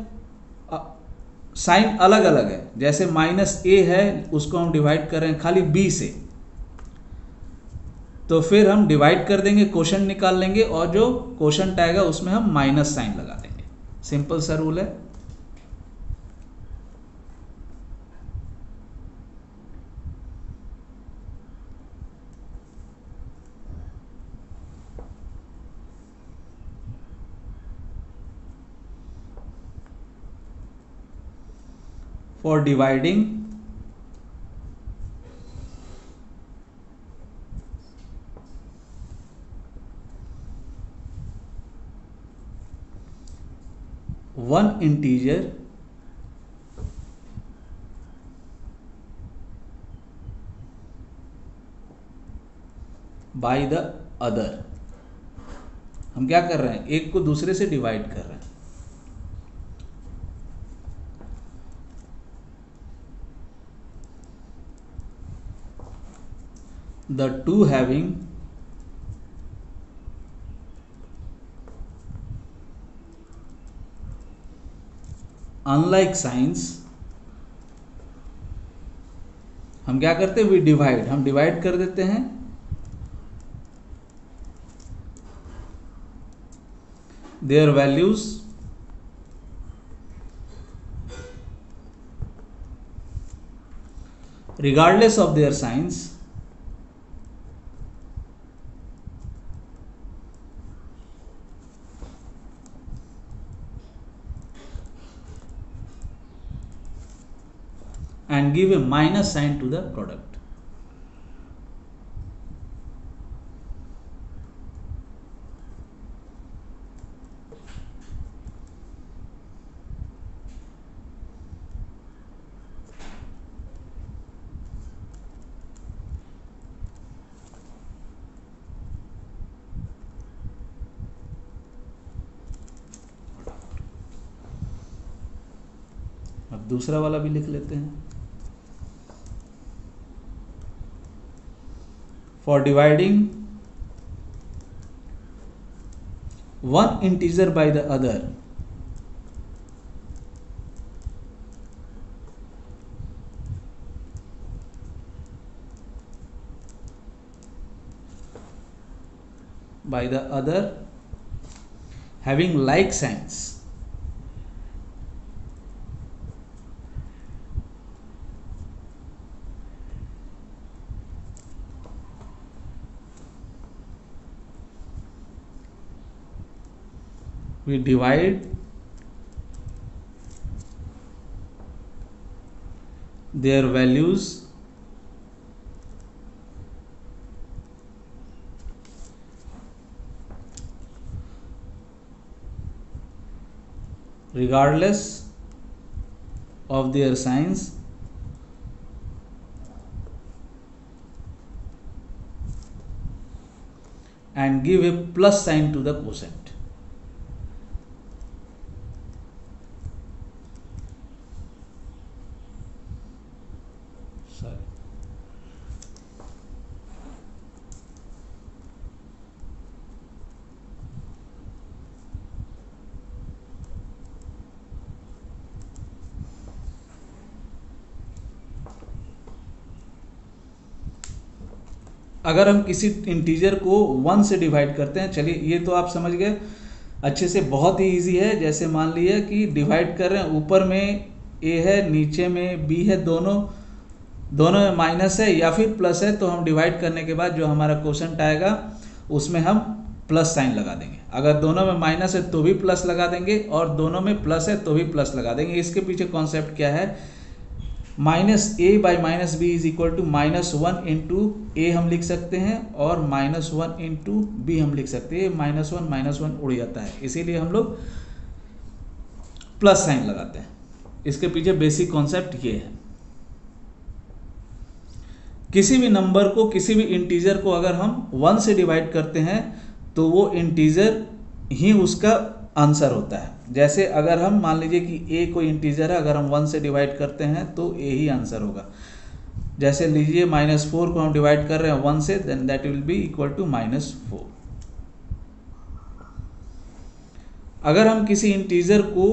A: साइन अलग अलग है, जैसे माइनस ए है उसको हम डिवाइड कर रहे हैं खाली बी से, तो फिर हम डिवाइड कर देंगे, क्वोशंट निकाल लेंगे और जो क्वोशंट आएगा उसमें हम माइनस साइन लगा देंगे। सिंपल सा रूल है। For dividing one integer by the other, हम क्या कर रहे हैं, एक को दूसरे से डिवाइड कर रहे हैं। The two having unlike signs, हम क्या करते हैं, वी डिवाइड, हम डिवाइड कर देते हैं their values regardless of their signs and give a minus sign to the product. अब दूसरा वाला भी लिख लेते हैं। For dividing one integer by the other, having like signs, we divide their values regardless of their signs and give a plus sign to the quotient. अगर हम किसी इंटीजर को 1 से डिवाइड करते हैं, चलिए ये तो आप समझ गए अच्छे से, बहुत ही इजी है। जैसे मान लिया कि डिवाइड कर रहे हैं, ऊपर में ए है नीचे में बी है, दोनों में माइनस है या फिर प्लस है, तो हम डिवाइड करने के बाद जो हमारा क्वोशंट आएगा उसमें हम प्लस साइन लगा देंगे। अगर दोनों में माइनस है तो भी प्लस लगा देंगे और दोनों में प्लस है तो भी प्लस लगा देंगे। इसके पीछे कॉन्सेप्ट क्या है, minus a by minus b is equal to -1 into a हम लिख सकते हैं और -1 इंटू बी हम लिख सकते हैं। -1 उड़ जाता है, इसीलिए हम लोग प्लस साइन लगाते हैं। इसके पीछे बेसिक कॉन्सेप्ट ये है। किसी भी नंबर को, किसी भी इंटीजर को अगर हम 1 से डिवाइड करते हैं तो वो इंटीजर ही उसका आंसर होता है। जैसे अगर हम मान लीजिए कि ए कोई इंटीजर है, अगर हम 1 से डिवाइड करते हैं तो ए ही आंसर होगा। जैसे लीजिए -4 को हम डिवाइड कर रहे हैं 1 से, then that will be equal to -4। अगर हम किसी इंटीजर को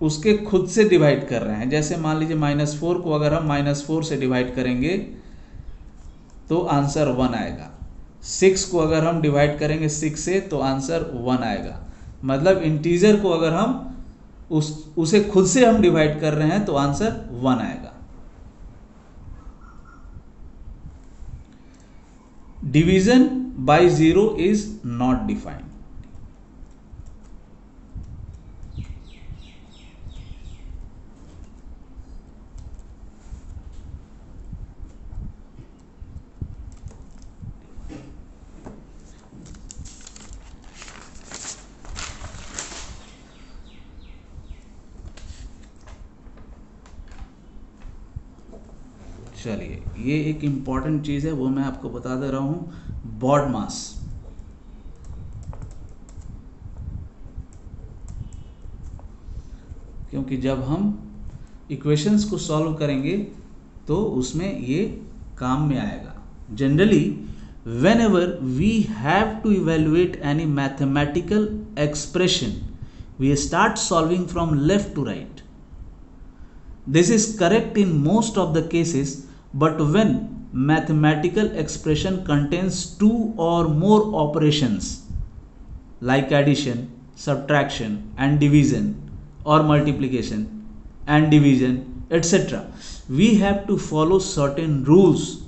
A: उसके खुद से डिवाइड कर रहे हैं, जैसे मान लीजिए -4 को अगर हम -4 से डिवाइड करेंगे तो आंसर 1 आएगा। 6 को अगर हम डिवाइड करेंगे 6 से तो आंसर 1 आएगा। मतलब इंटीजर को अगर हम उसे खुद से हम डिवाइड कर रहे हैं तो आंसर 1 आएगा। Division bye 0 is not defined. चलिए, ये एक इम्पॉर्टेंट चीज़ है, वो मैं आपको बता दे रहा हूँ, बॉड मास। क्योंकि जब हम इक्वेशंस को सॉल्व करेंगे तो उसमें ये काम में आएगा। Generally whenever we have to evaluate any mathematical expression, we start solving from left to right. This is correct in most of the cases, but when mathematical expression contains two or more operations like addition, subtraction and division, or multiplication and division, etc., we have to follow certain rules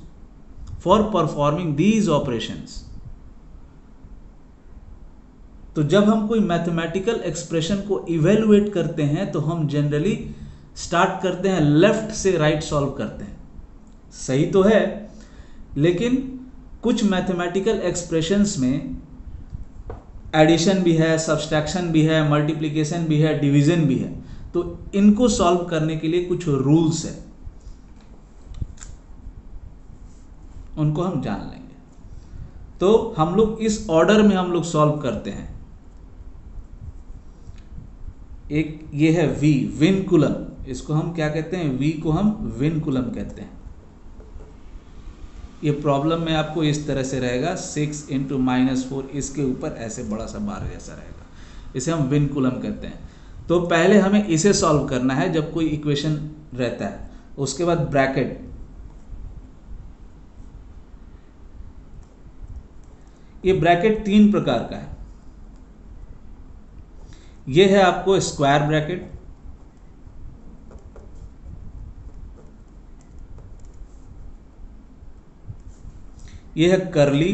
A: for performing these operations. तो जब हम कोई mathematical expression को evaluate करते हैं तो हम generally start करते हैं लेफ्ट से राइट सॉल्व करते हैं। सही तो है, लेकिन कुछ मैथमेटिकल एक्सप्रेशंस में एडिशन भी है, सब्सट्रैक्शन भी है, मल्टीप्लिकेशन भी है, डिवीजन भी है, तो इनको सॉल्व करने के लिए कुछ रूल्स है, उनको हम जान लेंगे। तो हम लोग इस ऑर्डर में हम लोग सॉल्व करते हैं। एक ये है v, विनकुलम, इसको हम क्या कहते हैं, v को हम विनकुलम कहते हैं। ये प्रॉब्लम में आपको इस तरह से रहेगा, 6 × -4, इसके ऊपर ऐसे बड़ा सा बार जैसा रहेगा, इसे हम विनकुलम कहते हैं। तो पहले हमें इसे सॉल्व करना है जब कोई इक्वेशन रहता है, उसके बाद ब्रैकेट। ये ब्रैकेट 3 प्रकार का है। ये है आपको स्क्वायर ब्रैकेट, ये है कर्ली,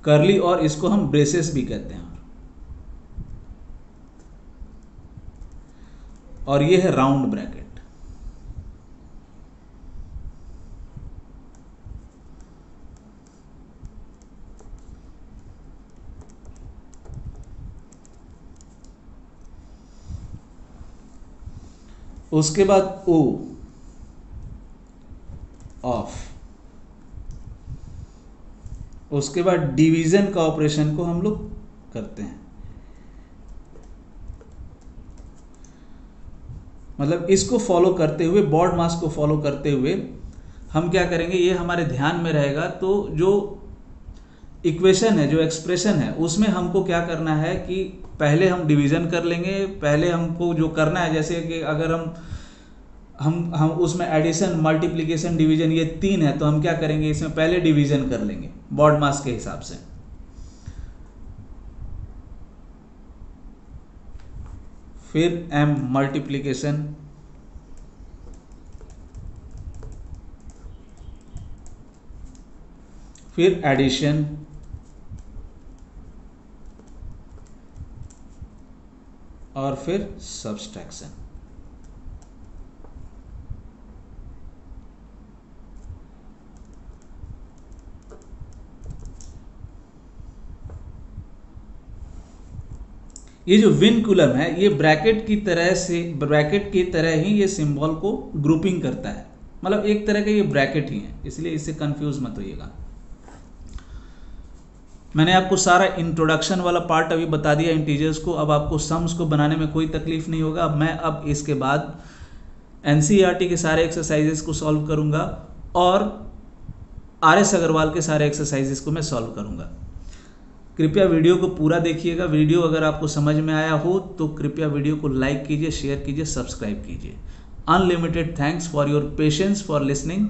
A: कर्ली और इसको हम ब्रेसेस भी कहते हैं, और ये है राउंड ब्रैकेट। उसके बाद ओ, ऑफ, उसके बाद डिवीजन का ऑपरेशन को हम लोग करते हैं। मतलब इसको फॉलो करते हुए, बॉड मास को फॉलो करते हुए हम क्या करेंगे, ये हमारे ध्यान में रहेगा। तो जो इक्वेशन है, जो एक्सप्रेशन है, उसमें हमको क्या करना है कि पहले हम डिवीजन कर लेंगे। पहले हमको जो करना है, जैसे कि अगर हम उसमें एडिशन, मल्टीप्लिकेशन, डिवीजन ये 3 है, तो हम क्या करेंगे, इसमें पहले डिवीजन कर लेंगे बॉड मास के हिसाब से। फिर m मल्टीप्लिकेशन, फिर एडिशन, और फिर सब्सट्रैक्शन। ये जो विनकुलम है, ये ब्रैकेट की तरह ही ये सिंबल को ग्रुपिंग करता है। मतलब एक तरह के ये ब्रैकेट ही हैं, इसलिए इससे कंफ्यूज मत होइएगा। मैंने आपको सारा इंट्रोडक्शन वाला पार्ट अभी बता दिया इंटीजर्स को। अब आपको सम्स को बनाने में कोई तकलीफ नहीं होगा। मैं अब इसके बाद एनसीईआरटी के सारे एक्सरसाइजेस को सॉल्व करूंगा और आरएस अग्रवाल के सारे एक्सरसाइजेस को मैं सॉल्व करूंगा। कृपया वीडियो को पूरा देखिएगा। वीडियो अगर आपको समझ में आया हो तो कृपया वीडियो को लाइक कीजिए, शेयर कीजिए, सब्सक्राइब कीजिए। Unlimited thanks for your patience for listening.